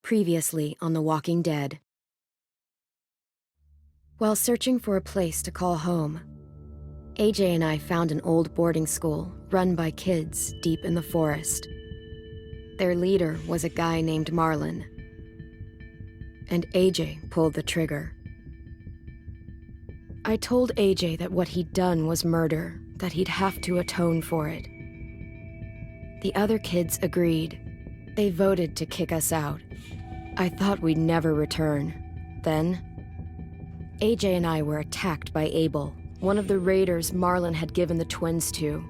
Previously on The Walking Dead. While searching for a place to call home, AJ and I found an old boarding school run by kids deep in the forest. Their leader was a guy named Marlon, and AJ pulled the trigger. I told AJ that what he'd done was murder, that he'd have to atone for it. The other kids agreed. They voted to kick us out. I thought we'd never return. Then, AJ and I were attacked by Abel, one of the raiders Marlon had given the twins to.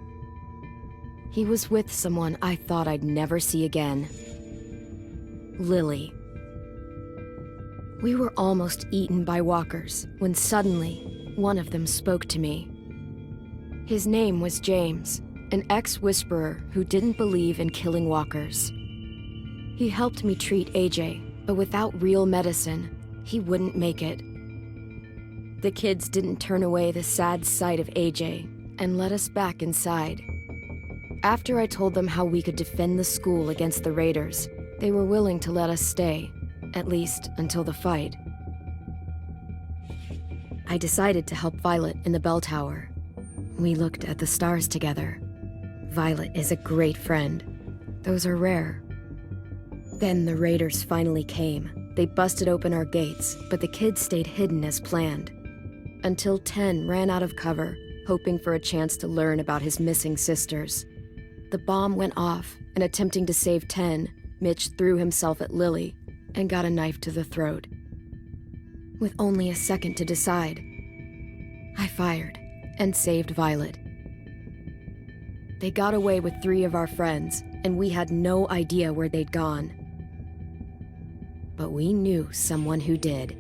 He was with someone I thought I'd never see again. Lily. We were almost eaten by walkers when suddenly one of them spoke to me. His name was James, an ex-whisperer who didn't believe in killing walkers. He helped me treat AJ, but without real medicine, he wouldn't make it. The kids didn't turn away the sad sight of AJ and let us back inside. After I told them how we could defend the school against the raiders, they were willing to let us stay, at least until the fight. I decided to help Violet in the bell tower. We looked at the stars together. Violet is a great friend. Those are rare. Then the raiders finally came. They busted open our gates, but the kids stayed hidden as planned. Until 10 ran out of cover, hoping for a chance to learn about his missing sisters. The bomb went off, and attempting to save 10, Mitch threw himself at Lily and got a knife to the throat. With only a second to decide, I fired and saved Violet. They got away with 3 of our friends, and we had no idea where they'd gone. But we knew someone who did.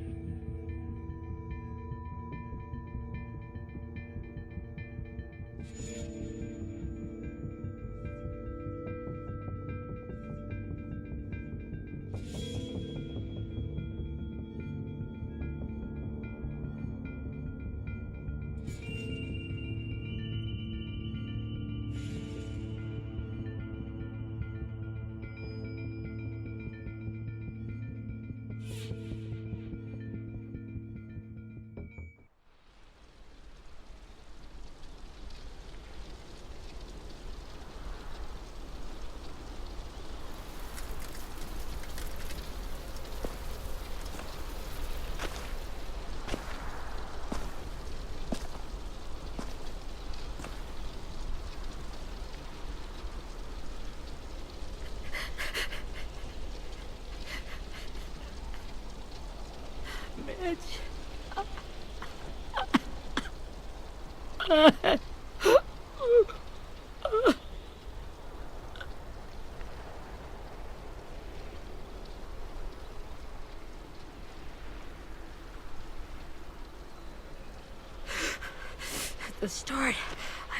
At the start,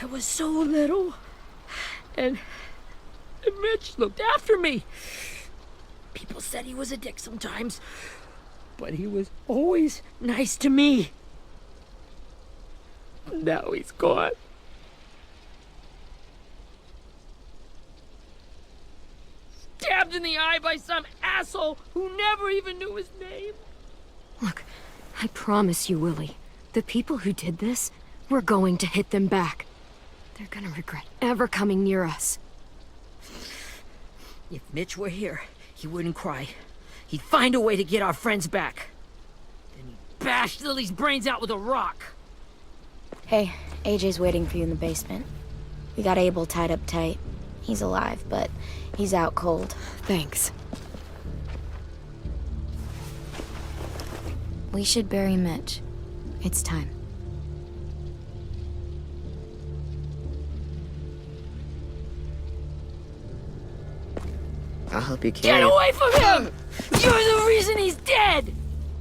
I was so little, and Mitch looked after me. People said he was a dick sometimes, but he was always nice to me. Now he's gone. Stabbed in the eye by some asshole who never even knew his name. Look, I promise you, Willie, the people who did this, we're going to hit them back. They're gonna regret ever coming near us. If Mitch were here, he wouldn't cry. He'd find a way to get our friends back. Then he'd bash Lily's brains out with a rock. Hey, AJ's waiting for you in the basement. We got Abel tied up tight. He's alive, but he's out cold. Thanks. We should bury Mitch. It's time. I'll help you carry Get it. away from him! You're the reason he's dead!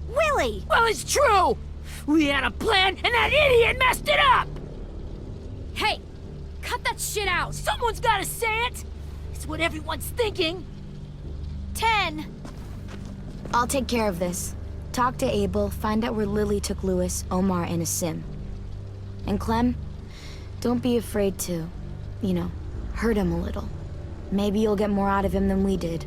Willie! Well, it's true! We had a plan, and that idiot messed it up! Hey! Cut that shit out! Someone's gotta say it! It's what everyone's thinking. 10! I'll take care of this. Talk to Abel, find out where Lily took Lewis, Omar, and a sim. And Clem, don't be afraid to, hurt him a little. Maybe you'll get more out of him than we did.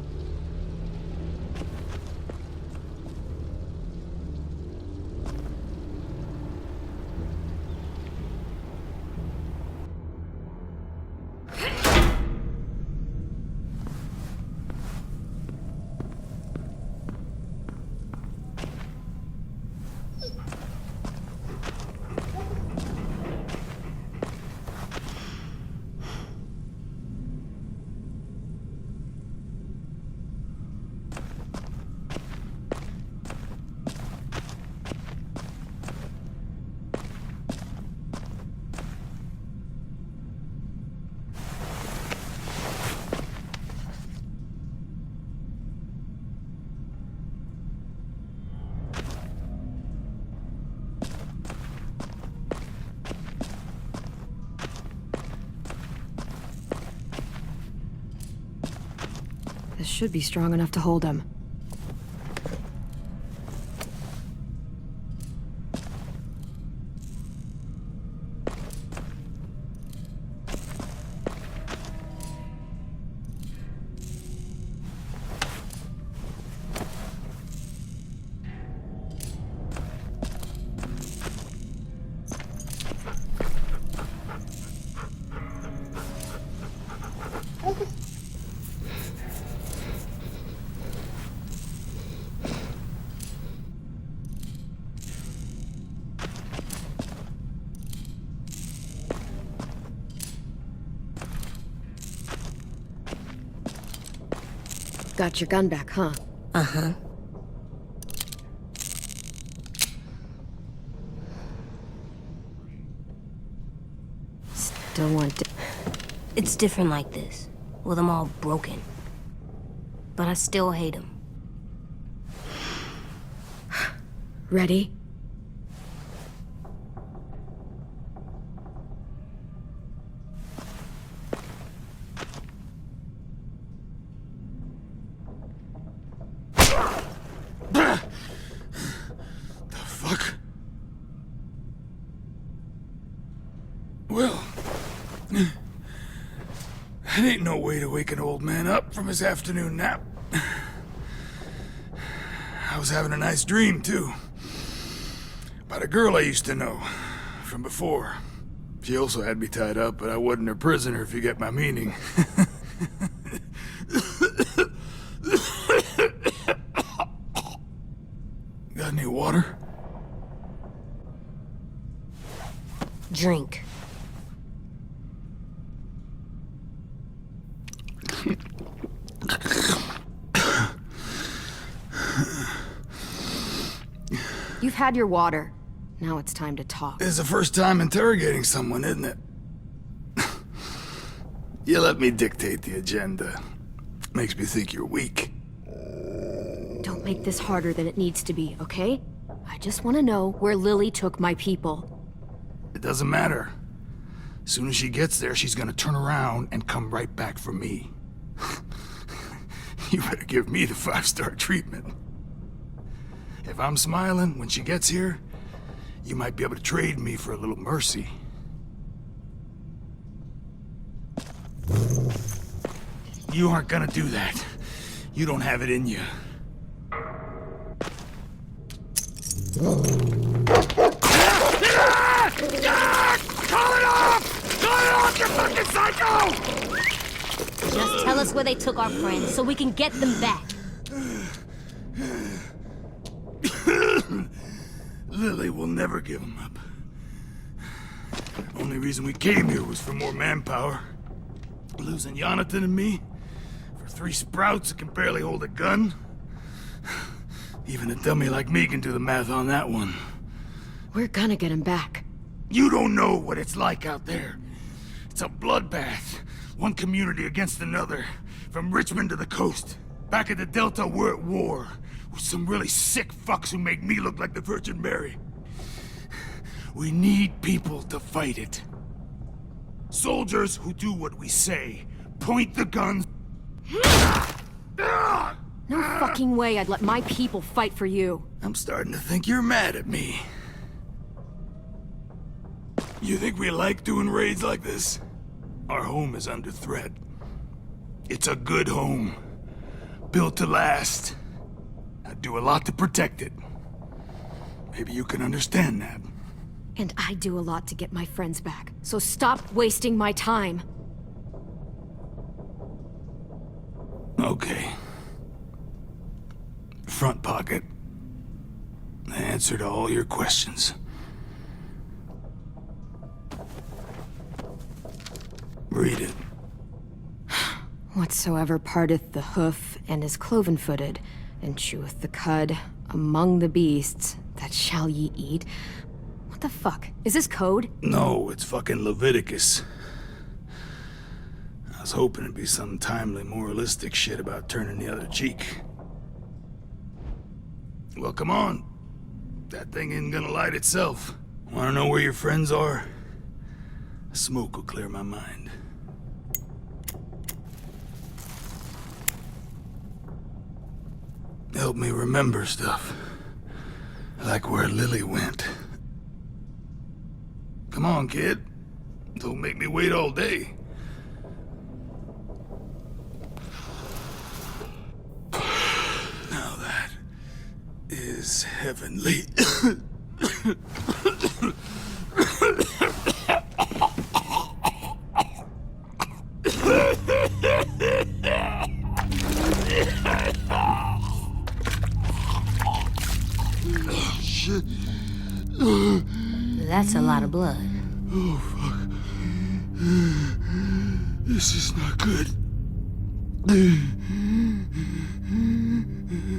This should be strong enough to hold him. Got your gun back, huh? Uh-huh. Still want to... It's different like this, with them all broken. But I still hate them. Ready? Well, that ain't no way to wake an old man up from his afternoon nap. I was having a nice dream, too. About a girl I used to know from before. She also had me tied up, but I wasn't her prisoner, if you get my meaning. Got any water? Drink. You've had your water. Now it's time to talk. It's the first time interrogating someone, isn't it? You let me dictate the agenda. Makes me think you're weak. Don't make this harder than it needs to be, okay? I just want to know where Lily took my people. It doesn't matter. As soon as she gets there, she's gonna turn around and come right back for me. You better give me the 5-star treatment. If I'm smiling when she gets here, you might be able to trade me for a little mercy. You aren't gonna do that. You don't have it in you. Call it off! Call it off, you fucking psycho! Just tell us where they took our friends so we can get them back. Lily will never give him up. Only reason we came here was for more manpower. Losing Jonathan and me for 3 sprouts that can barely hold a gun. Even a dummy like me can do the math on that one. We're gonna get him back. You don't know what it's like out there. It's a bloodbath. One community against another. From Richmond to the coast. Back at the Delta, we're at war. With some really sick fucks who make me look like the Virgin Mary. We need people to fight it. Soldiers who do what we say. Point the guns. No fucking way I'd let my people fight for you. I'm starting to think you're mad at me. You think we like doing raids like this? Our home is under threat. It's a good home. Built to last. I'd do a lot to protect it. Maybe you can understand that. And I do a lot to get my friends back. So stop wasting my time. Okay. Front pocket. The answer to all your questions. Read it. Whatsoever parteth the hoof and is cloven-footed, and cheweth the cud among the beasts, that shall ye eat. What the fuck? Is this code? No, it's fucking Leviticus. I was hoping it'd be some timely moralistic shit about turning the other cheek. Well, come on. That thing isn't gonna light itself. Wanna know where your friends are? Smoke will clear my mind. help me remember stuff. Like where Lily went. Come on, kid. Don't make me wait all day. Now that is heavenly. Shit. That's a lot of blood. Oh, fuck. This is not good.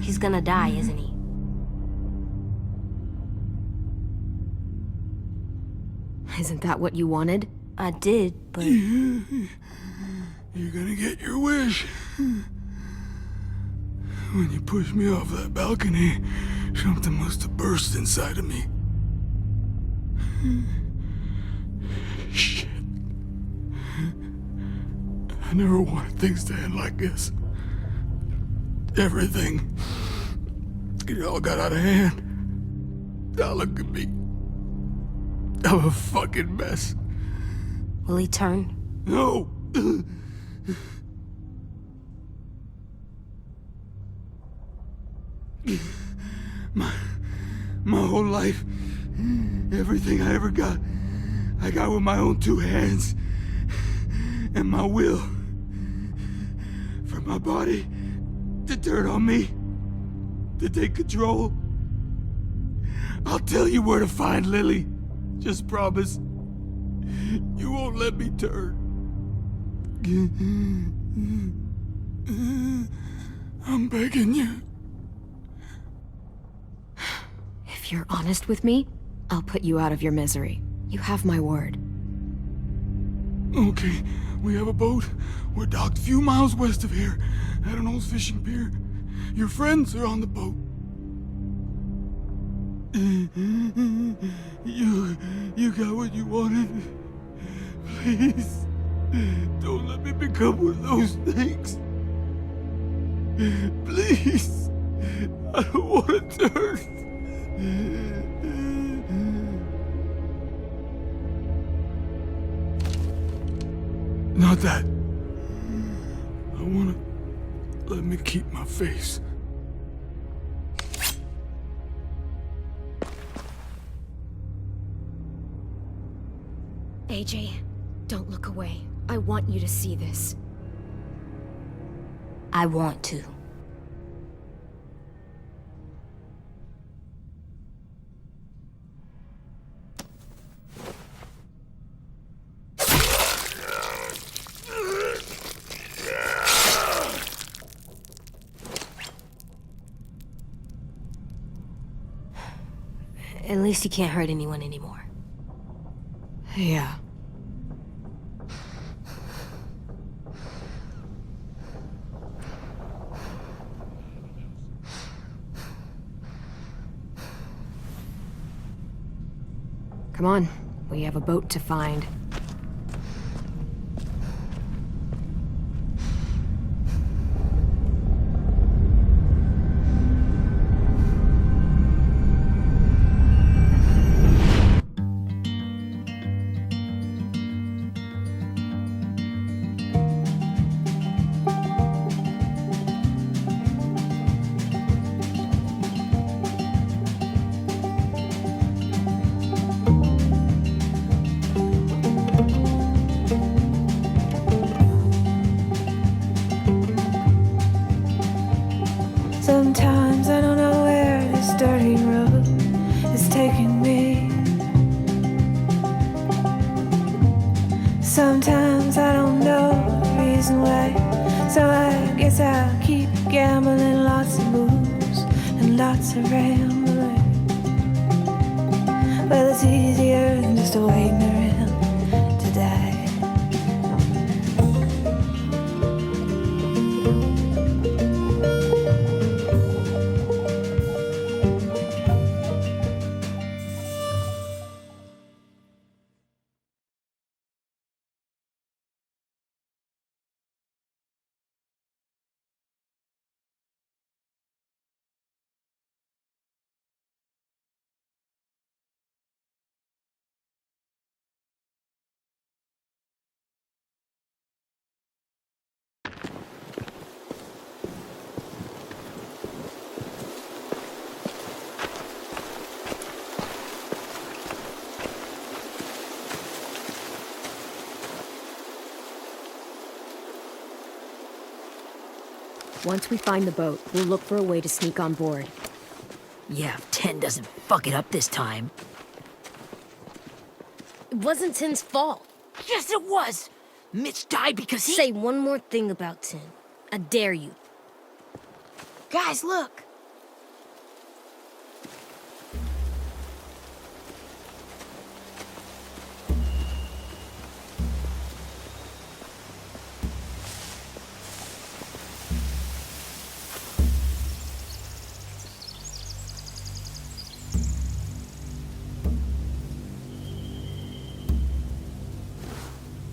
He's gonna die, isn't he? Isn't that what you wanted? I did, but You're gonna get your wish. When you pushed me off that balcony, something must have burst inside of me. Shit. I never wanted things to end like this. Everything. It all got out of hand. Now look at me. I'm a fucking mess. will he turn? No! My whole life, everything I ever got, I got with my own two hands and my will. For my body to turn on me, to take control. I'll tell you where to find Lily. Just promise. You won't let me turn. I'm begging you. If you're honest with me, I'll put you out of your misery. You have my word. Okay, we have a boat. We're docked a few miles west of here, at an old fishing pier. Your friends are on the boat. You got what you wanted. Please, don't let me become one of those things. Please, I don't want to turn. Not that. I want to let me keep my face. AJ, don't look away. I want you to see this. I want to. At least he can't hurt anyone anymore. Yeah. Come on, we have a boat to find. Sometimes I don't know where this dirty road is taking me. Sometimes I don't know the reason why. So I guess I'll keep gambling, lots of moves and lots of rambling. Well, it's easier than just waiting around to die. Once we find the boat, we'll look for a way to sneak on board. Yeah, if 10 doesn't fuck it up this time. It wasn't Tin's fault. Yes, it was! Mitch died because he— Say one more thing about Tin. I dare you. Guys, look!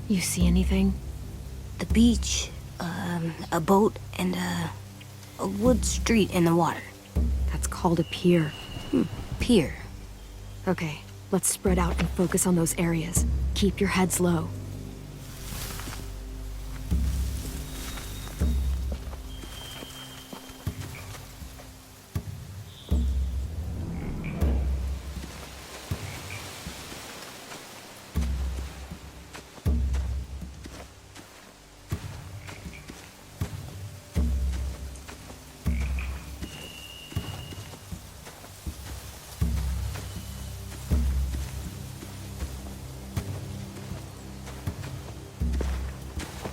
You see anything? The beach, a boat, and a wood street in the water. That's called a pier. Pier. Okay, let's spread out and focus on those areas. Keep your heads low.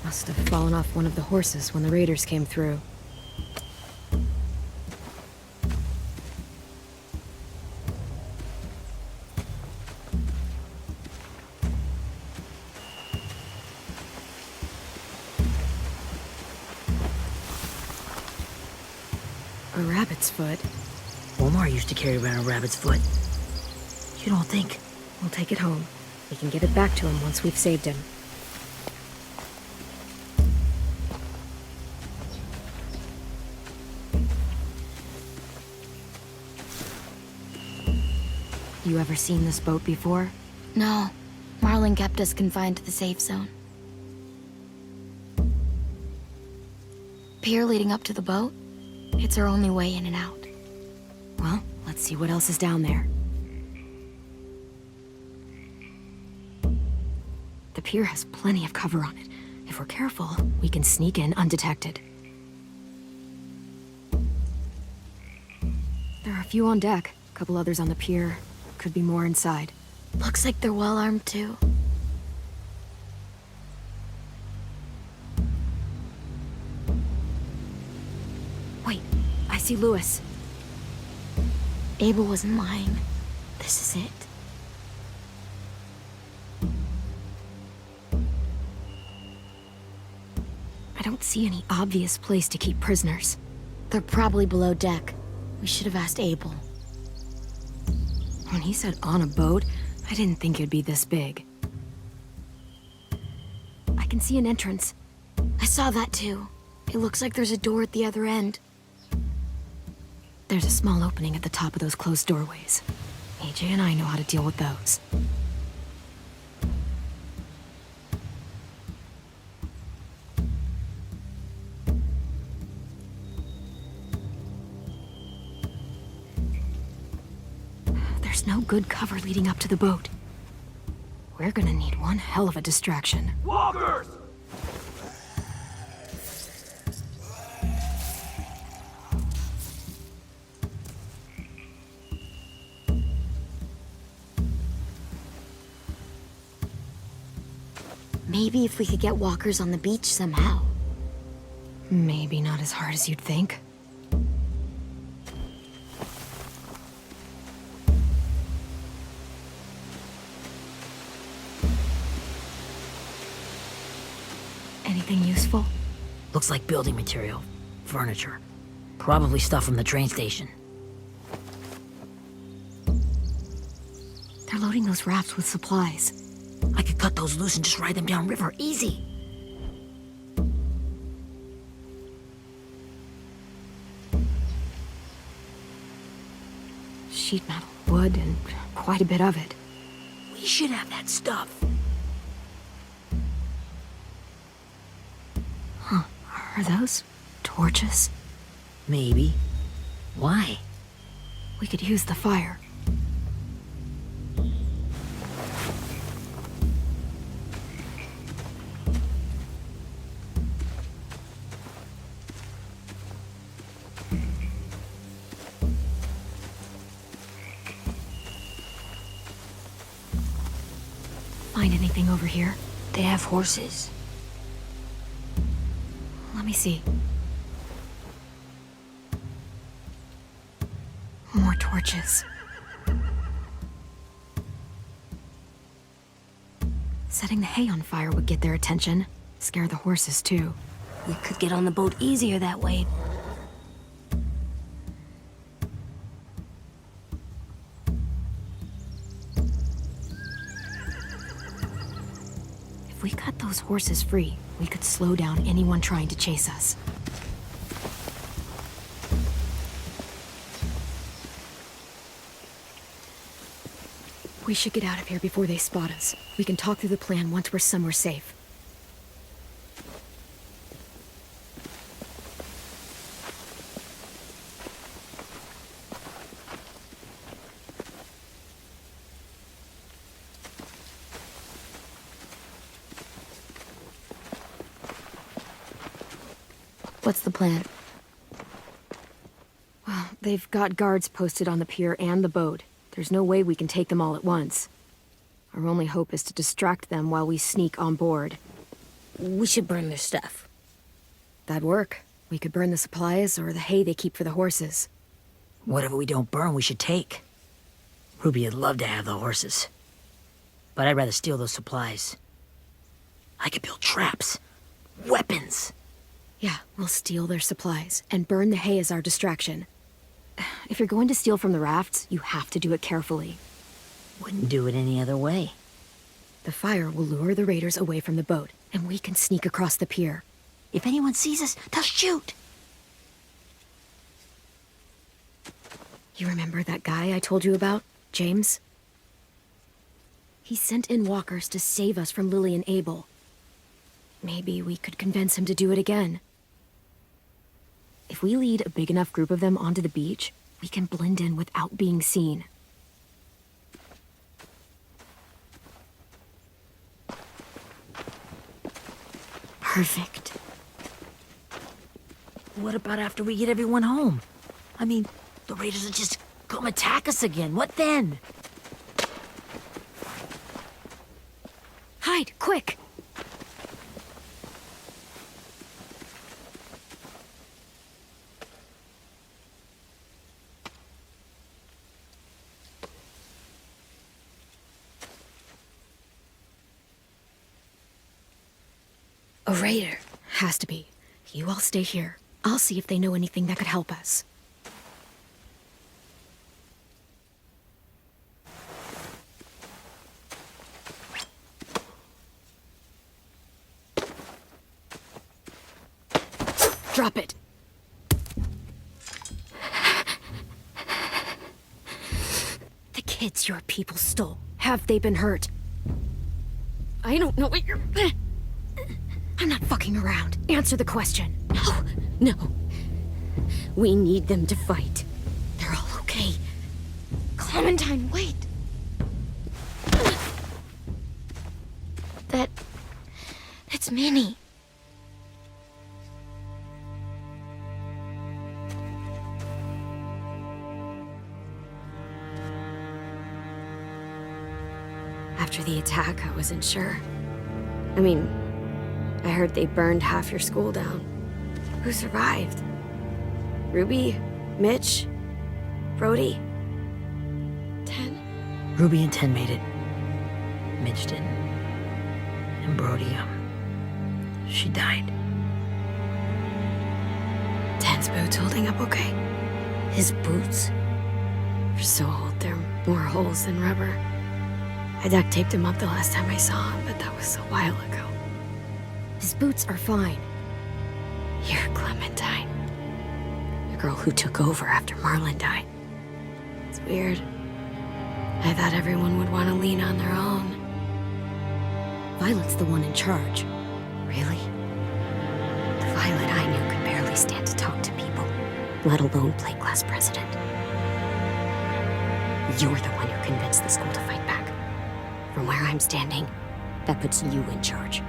Must have fallen off one of the horses when the raiders came through. A rabbit's foot. Omar used to carry around a rabbit's foot. You don't think? We'll take it home. We can give it back to him once we've saved him. You ever seen this boat before? No. Marlin kept us confined to the safe zone. Pier leading up to the boat? It's our only way in and out. Well, let's see what else is down there. The pier has plenty of cover on it. If we're careful, we can sneak in undetected. There are a few on deck, a couple others on the pier. Could be more inside. Looks like they're well armed too. Wait, I see Lewis. Abel wasn't lying. This is it. I don't see any obvious place to keep prisoners. They're probably below deck. We should have asked Abel. When he said on a boat, I didn't think it'd be this big. I can see an entrance. I saw that too. It looks like there's a door at the other end. There's a small opening at the top of those closed doorways. AJ and I know how to deal with those. There's no good cover leading up to the boat. We're gonna need one hell of a distraction. Walkers! Maybe if we could get walkers on the beach somehow. Maybe not as hard as you'd think. Anything useful? Looks like building material. Furniture. Probably stuff from the train station. They're loading those rafts with supplies. I could cut those loose and just ride them downriver. Easy. Sheet metal, wood, and quite a bit of it. We should have that stuff. Are those torches? Maybe. Why? We could use the fire. find anything over here. They have horses. Let me see. More torches. Setting the hay on fire would get their attention. Scare the horses, too. We could get on the boat easier that way. If we cut those horses free, we could slow down anyone trying to chase us. We should get out of here before they spot us. We can talk through the plan once we're somewhere safe. What's the plan? Well, they've got guards posted on the pier and the boat. There's no way we can take them all at once. Our only hope is to distract them while we sneak on board. We should burn their stuff. That'd work. We could burn the supplies or the hay they keep for the horses. Whatever we don't burn, we should take. Ruby would love to have the horses. But I'd rather steal those supplies. I could build traps. Weapons. Yeah, we'll steal their supplies and burn the hay as our distraction. If you're going to steal from the rafts, you have to do it carefully. Wouldn't do it any other way. The fire will lure the raiders away from the boat, and we can sneak across the pier. If anyone sees us, they'll shoot. You remember that guy I told you about, James? He sent in walkers to save us from Lily and Abel. Maybe we could convince him to do it again. If we lead a big enough group of them onto the beach, we can blend in without being seen. Perfect. What about after we get everyone home? I mean, the raiders will just come attack us again. What then? Hide, quick! A raider. Has to be. You all stay here. I'll see if they know anything that could help us. Drop it. The kids your people stole. Have they been hurt? I don't know what you're... I'm not fucking around. Answer the question. No. We need them to fight. They're all okay. Clementine, wait. That's Minnie. After the attack, I wasn't sure. I mean, I heard they burned half your school down. Who survived? Ruby? Mitch? Brody? 10? Ruby and 10 made it. Mitch didn't. And Brody, she died. 10's boots holding up okay? His boots? They're so old, they're more holes than rubber. I duct taped him up the last time I saw him, but that was a while ago. His boots are fine. You're Clementine. The girl who took over after Marlon died. It's weird. I thought everyone would want to lean on their own. Violet's the one in charge. Really? The Violet I knew could barely stand to talk to people, let alone play class president. You're the one who convinced the school to fight back. From where I'm standing, that puts you in charge.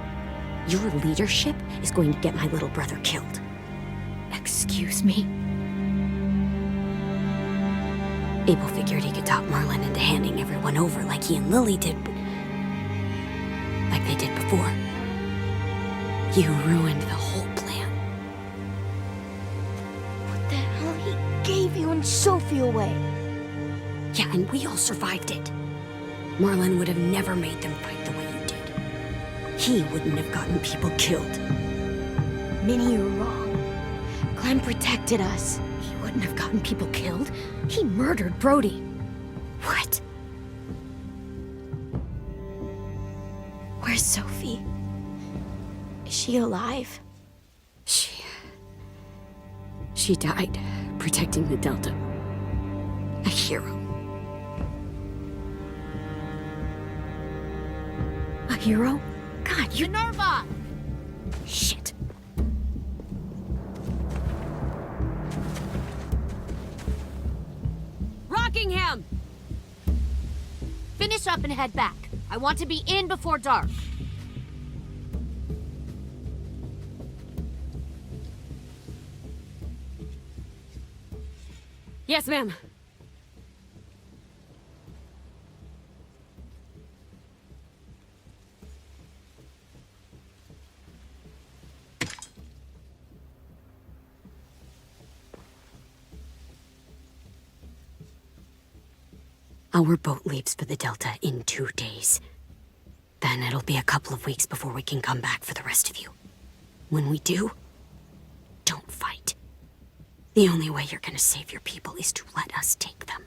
Your leadership is going to get my little brother killed. Excuse me? Abel figured he could talk Marlon into handing everyone over like he and Lily did, but like they did before. You ruined the whole plan. What the hell? He gave you and Sophie away. Yeah, and we all survived it. Marlon would have never made them fight the way you did. He wouldn't have gotten people killed. Minnie, you're wrong. Clem protected us. He wouldn't have gotten people killed. He murdered Brody. What? Where's Sophie? Is she alive? She died protecting the Delta. A hero. A hero? God, you... Minerva! Shit. Rockingham! Finish up and head back. I want to be in before dark. Yes, ma'am. Our boat leaves for the Delta in 2 days. Then it'll be a couple of weeks before we can come back for the rest of you. When we do, don't fight. The only way you're gonna save your people is to let us take them.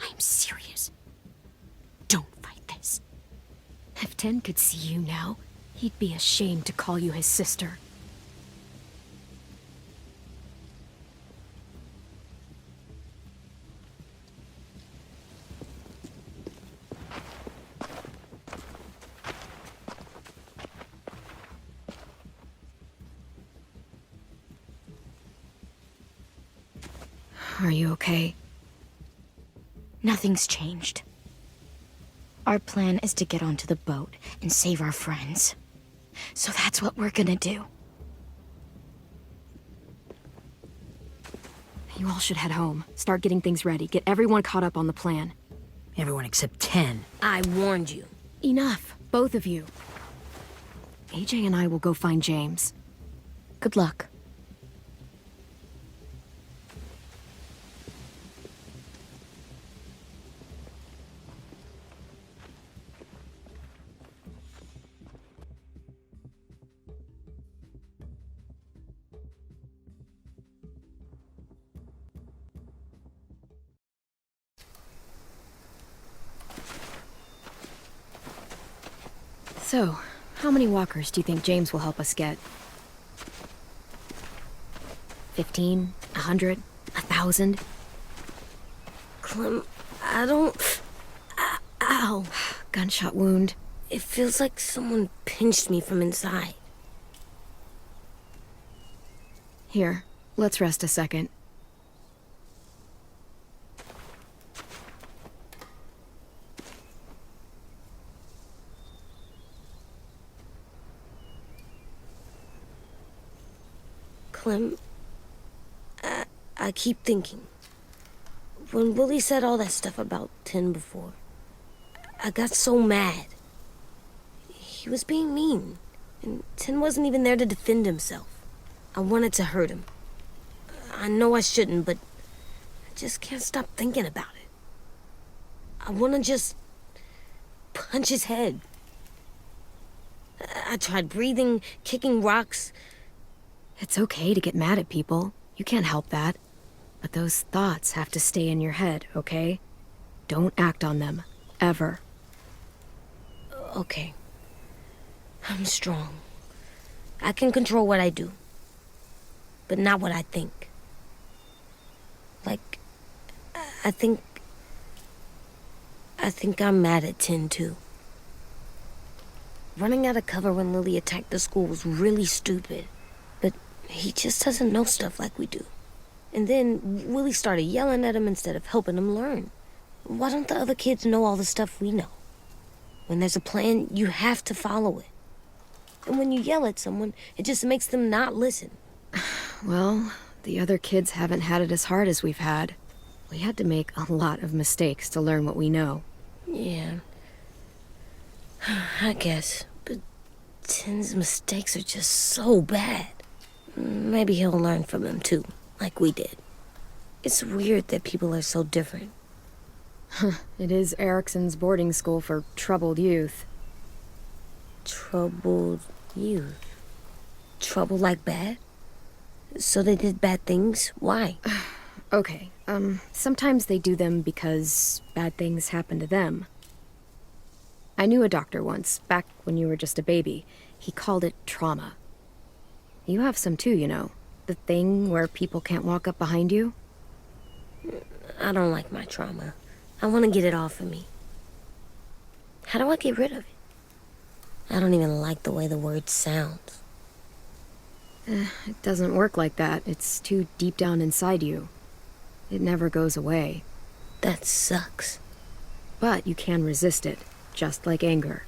I'm serious. Don't fight this. If Ten could see you now, he'd be ashamed to call you his sister. Are you okay? Nothing's changed. Our plan is to get onto the boat and save our friends. So that's what we're gonna do. You all should head home. Start getting things ready. Get everyone caught up on the plan. Everyone except 10. I warned you. Enough, both of you. AJ and I will go find James. Good luck. So, how many walkers do you think James will help us get? 15? 100? 1,000? Clem, I don't... Ow. Gunshot wound. It feels like someone pinched me from inside. Here, let's rest a second. Clem, I keep thinking. When Willie said all that stuff about 10 before, I got so mad. He was being mean, and 10 wasn't even there to defend himself. I wanted to hurt him. I know I shouldn't, but I just can't stop thinking about it. I want to just punch his head. I tried breathing, kicking rocks. It's okay to get mad at people. You can't help that. But those thoughts have to stay in your head, okay? Don't act on them. Ever. Okay. I'm strong. I can control what I do. But not what I think. Like, I think I'm mad at 10 too. Running out of cover when Lily attacked the school was really stupid. But he just doesn't know stuff like we do. And then Willie started yelling at him instead of helping him learn. Why don't the other kids know all the stuff we know? When there's a plan, you have to follow it. And when you yell at someone, it just makes them not listen. Well, the other kids haven't had it as hard as we've had. We had to make a lot of mistakes to learn what we know. Yeah. I guess. But Tin's mistakes are just so bad. Maybe he'll learn from them too, like we did. It's weird that people are so different. It is Erickson's boarding school for troubled youth. Troubled youth? Trouble like bad? So they did bad things? Why? Okay, sometimes they do them because bad things happen to them. I knew a doctor once, back when you were just a baby. He called it trauma. You have some too, you know. The thing where people can't walk up behind you. I don't like my trauma. I want to get it off of me. How do I get rid of it? I don't even like the way the word sounds. It doesn't work like that. It's too deep down inside you. It never goes away. That sucks. But you can resist it, just like anger.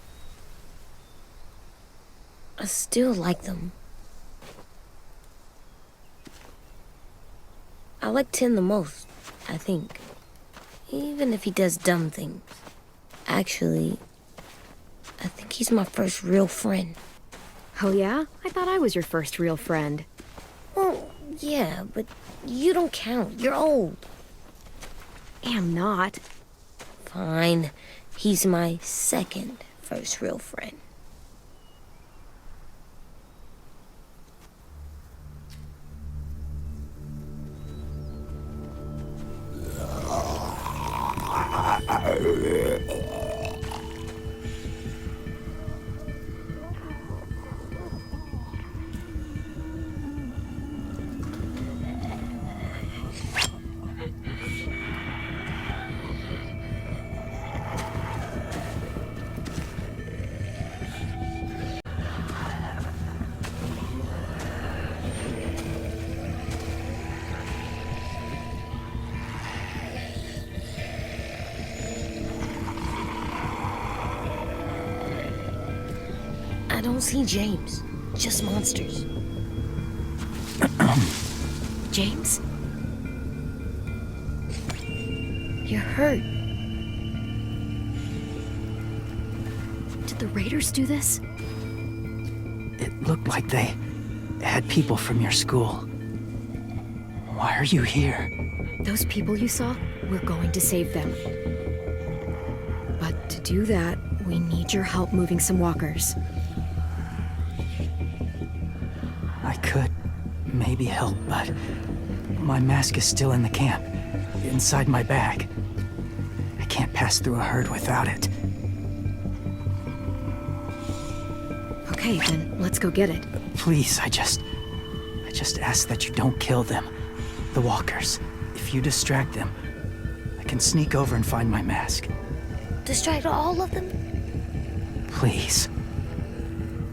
I still like them. I like Tin the most, I think. Even if he does dumb things. Actually, I think he's my first real friend. Oh yeah? I thought I was your first real friend. Well, yeah, but you don't count. You're old. Am not. Fine. He's my second first real friend. I don't see James. Just monsters. James? You're hurt. Did the Raiders do this? It looked like they had people from your school. Why are you here? Those people you saw, we're going to save them. But to do that, we need your help moving some walkers. I could maybe help, but my mask is still in the camp, inside my bag. I can't pass through a herd without it. Okay, then let's go get it. Please, I just ask that you don't kill them. The walkers. If you distract them, I can sneak over and find my mask. Distract all of them? Please.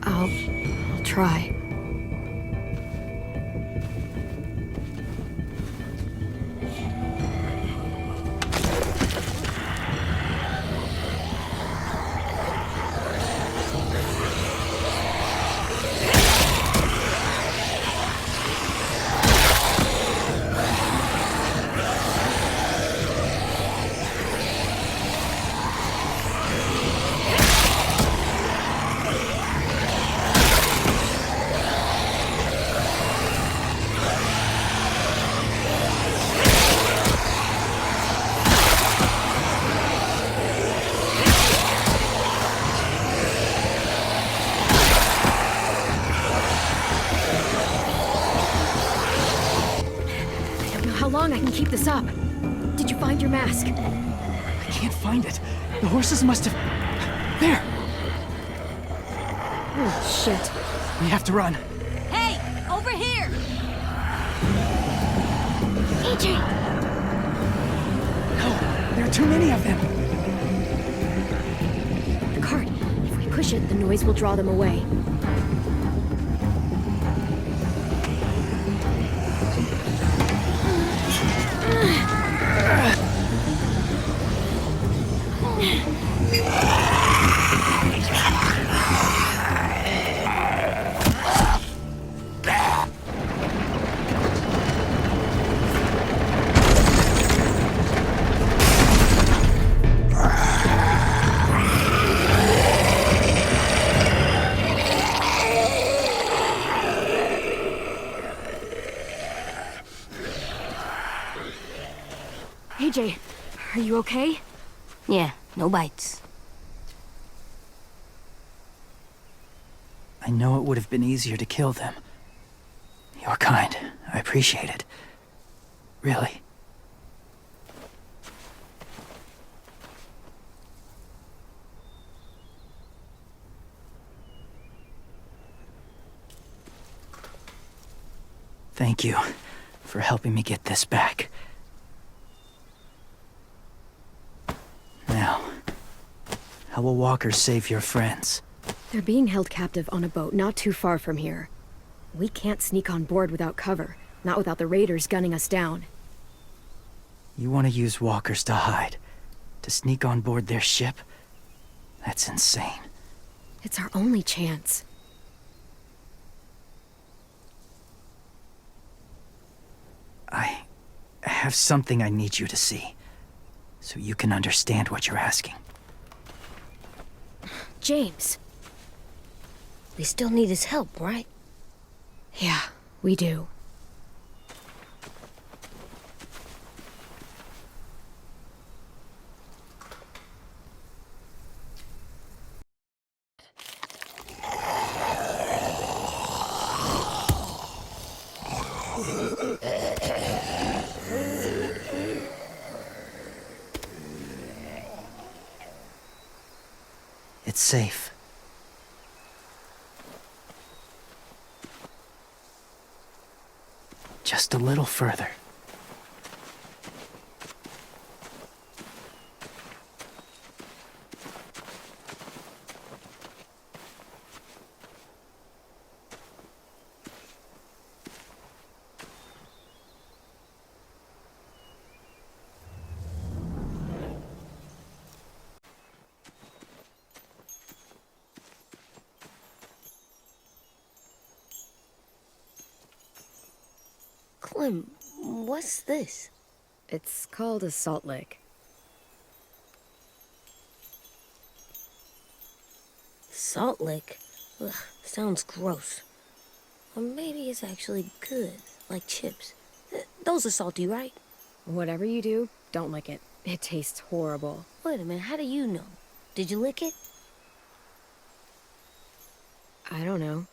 I'll try. How long I can keep this up? Did you find your mask? I can't find it. The horses must have... There! Oh, shit. We have to run. Hey, over here! AJ! No, there are too many of them. The cart. If we push it, the noise will draw them away. AJ, are you okay? Yeah, no bites. I know it would have been easier to kill them. You're kind. I appreciate it. Really. Thank you for helping me get this back. Now, how will walkers save your friends? They're being held captive on a boat not too far from here. We can't sneak on board without cover, not without the raiders gunning us down. You want to use walkers to hide? To sneak on board their ship? That's insane. It's our only chance. I have something I need you to see, so you can understand what you're asking. James. We still need his help, right? Yeah, we do. It's safe. Just a little further. Clem, what's this? It's called a salt lick. Salt lick? Ugh, sounds gross. Or maybe it's actually good, like chips. Those are salty, right? Whatever you do, don't lick it. It tastes horrible. Wait a minute, how do you know? Did you lick it? I don't know.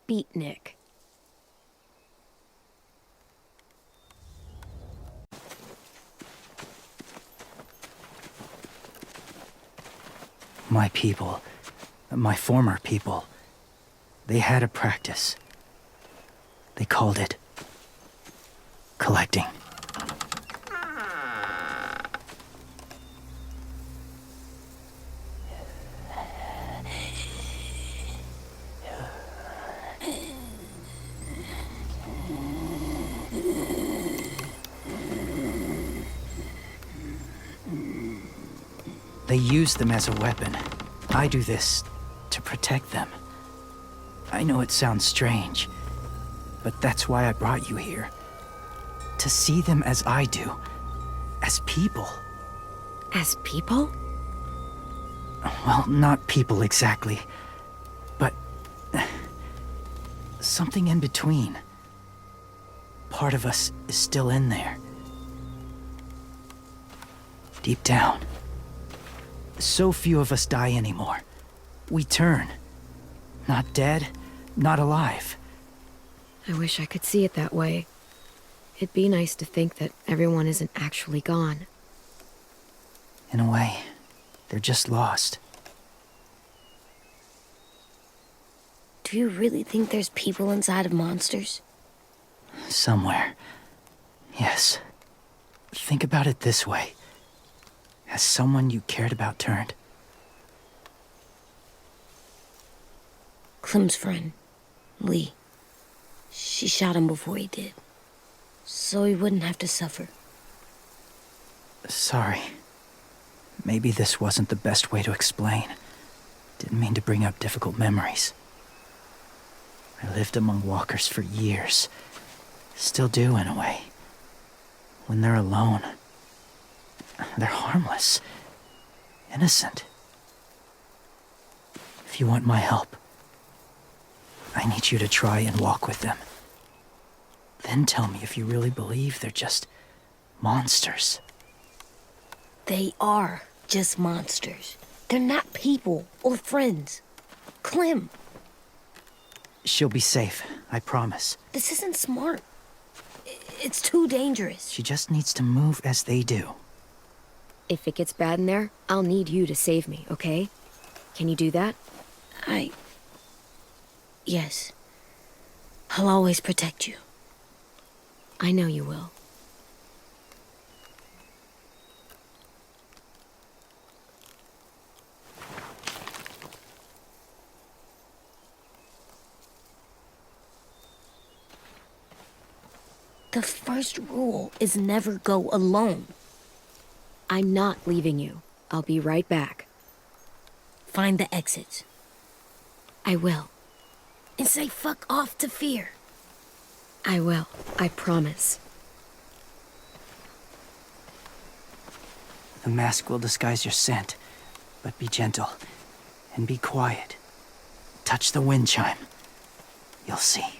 Beatnik. My people, my former people, they had a practice. They called it collecting. They use them as a weapon. I do this to protect them. I know it sounds strange, but that's why I brought you here. To see them as I do, as people. As people? Well, not people exactly, but something in between. Part of us is still in there. Deep down. So few of us die anymore. We turn. Not dead, not alive. I wish I could see it that way. It'd be nice to think that everyone isn't actually gone. In a way, they're just lost. Do you really think there's people inside of monsters? Somewhere. Yes. Think about it this way. Has someone you cared about turned? Clem's friend, Lee. She shot him before he did. So he wouldn't have to suffer. Sorry. Maybe this wasn't the best way to explain. Didn't mean to bring up difficult memories. I lived among walkers for years. Still do, in a way. When they're alone, they're harmless. Innocent. If you want my help, I need you to try and walk with them. Then tell me if you really believe they're just monsters. They are just monsters. They're not people or friends. Clem, She'll be safe, I promise. this isn't smart. It's too dangerous. She just needs to move as they do. If it gets bad in there, I'll need you to save me, okay? Can you do that? Yes. I'll always protect you. I know you will. The first rule is never go alone. I'm not leaving you. I'll be right back. Find the exits. I will. And say fuck off to fear. I will. I promise. The mask will disguise your scent, but be gentle and be quiet. Touch the wind chime. You'll see.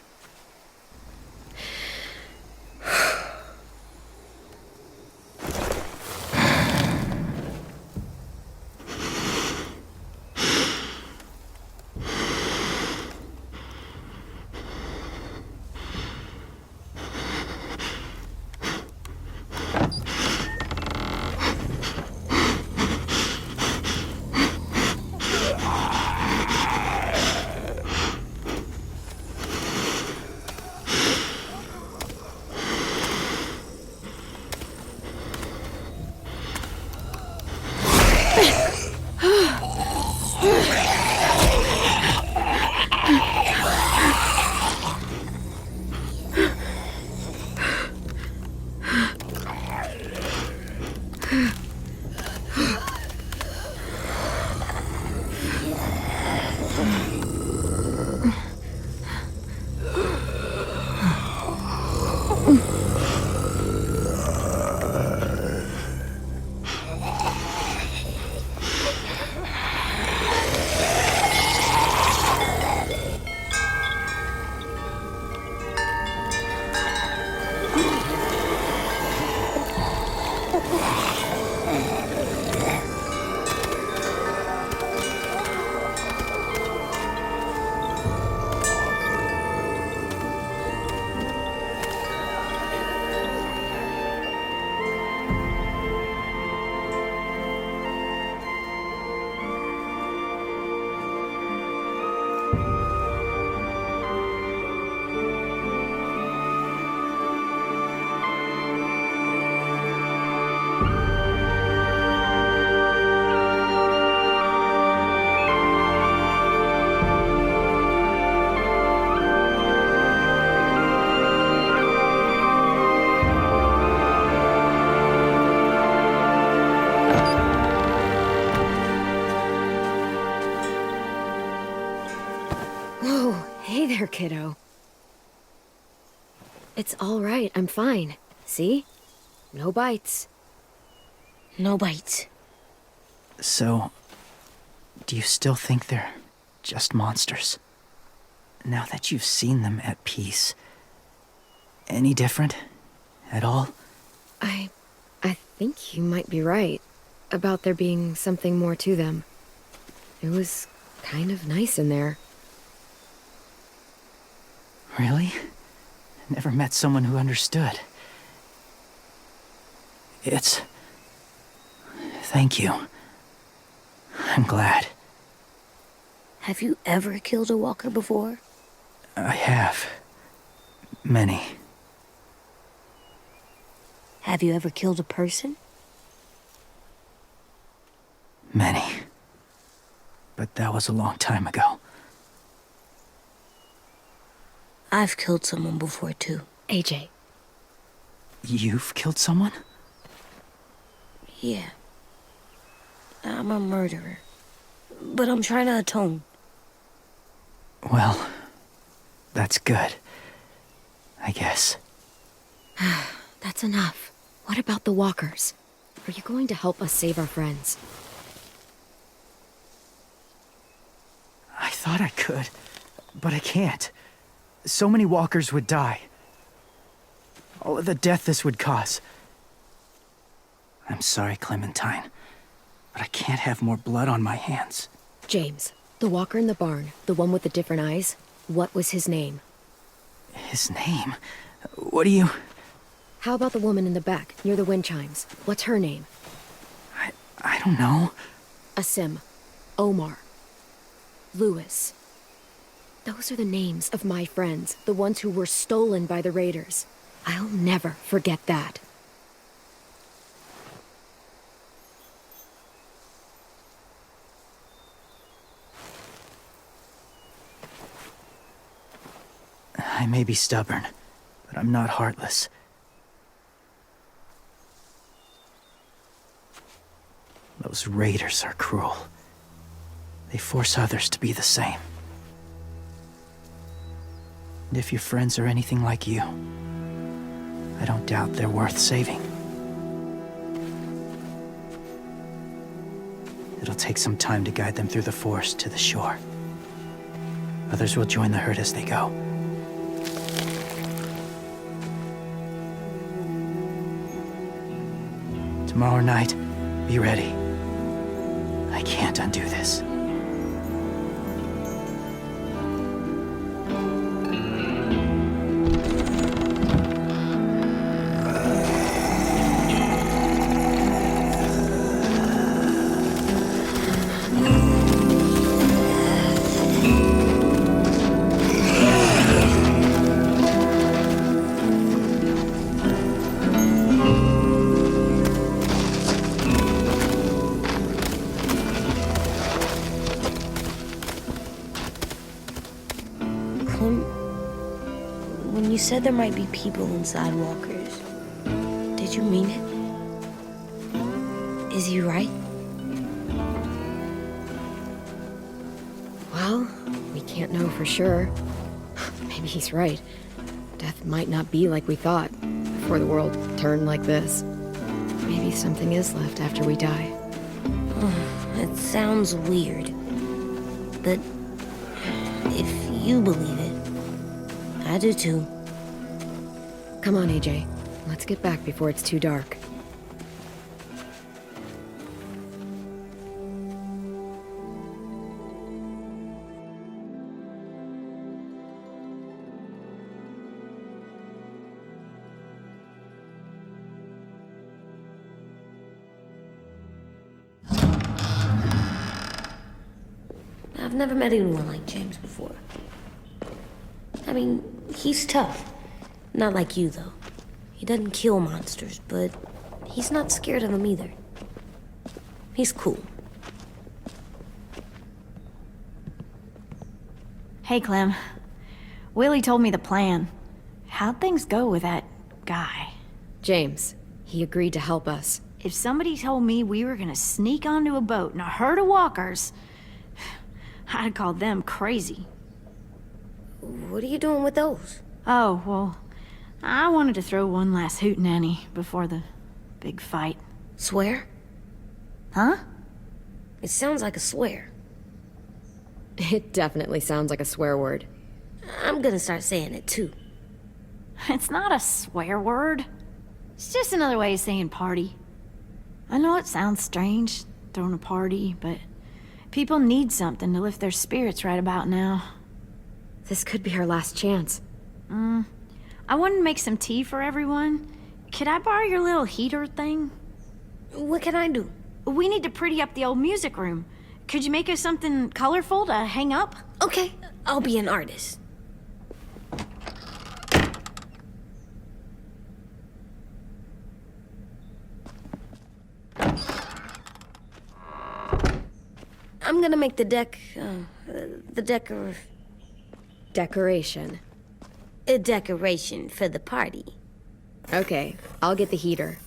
Hey there, kiddo. It's all right. I'm fine. See? No bites. No bites. So, do you still think they're just monsters? Now that you've seen them at peace, any different at all? I think you might be right about there being something more to them. It was kind of nice in there. Really? Never met someone who understood. Thank you. I'm glad. Have you ever killed a walker before? I have. Many. Have you ever killed a person? Many. But that was a long time ago. I've killed someone before, too. AJ, You've killed someone? Yeah. I'm a murderer. But I'm trying to atone. Well, that's good. I guess. that's enough. What about the walkers? Are you going to help us save our friends? I thought I could, but I can't. So many walkers would die. All of the death this would cause. I'm sorry, Clementine, but I can't have more blood on my hands. James, the walker in the barn, the one with the different eyes, what was his name? His name? What do you... How about the woman in the back, near the wind chimes? What's her name? I don't know. Asim. Omar. Lewis. Those are the names of my friends, the ones who were stolen by the raiders. I'll never forget that. I may be stubborn, but I'm not heartless. Those raiders are cruel. They force others to be the same. And if your friends are anything like you, I don't doubt they're worth saving. It'll take some time to guide them through the forest to the shore. Others will join the herd as they go. Tomorrow night, be ready. I can't undo this. When you said there might be people inside walkers, did you mean it? Is he right? Well, we can't know for sure. Maybe he's right. Death might not be like we thought, before the world turned like this. Maybe something is left after we die. It sounds weird. But if you believe it, I do too. Come on, AJ. Let's get back before it's too dark. I've never met anyone like James before. I mean, he's tough. Not like you, though. He doesn't kill monsters, but he's not scared of them either. He's cool. Hey, Clem. Willie told me the plan. How'd things go with that guy? James, he agreed to help us. If somebody told me we were gonna sneak onto a boat in a herd of walkers, I'd call them crazy. What are you doing with those? Oh, well, I wanted to throw one last hootenanny before the big fight. Swear? Huh? It sounds like a swear. It definitely sounds like a swear word. I'm gonna start saying it too. It's not a swear word. It's just another way of saying party. I know it sounds strange, throwing a party, but people need something to lift their spirits right about now. This could be our last chance. I wanted to make some tea for everyone. Could I borrow your little heater thing? What can I do? We need to pretty up the old music room. Could you make us something colorful to hang up? Okay, I'll be an artist. I'm gonna make the Decoration. a decoration for the party. Okay, I'll get the heater.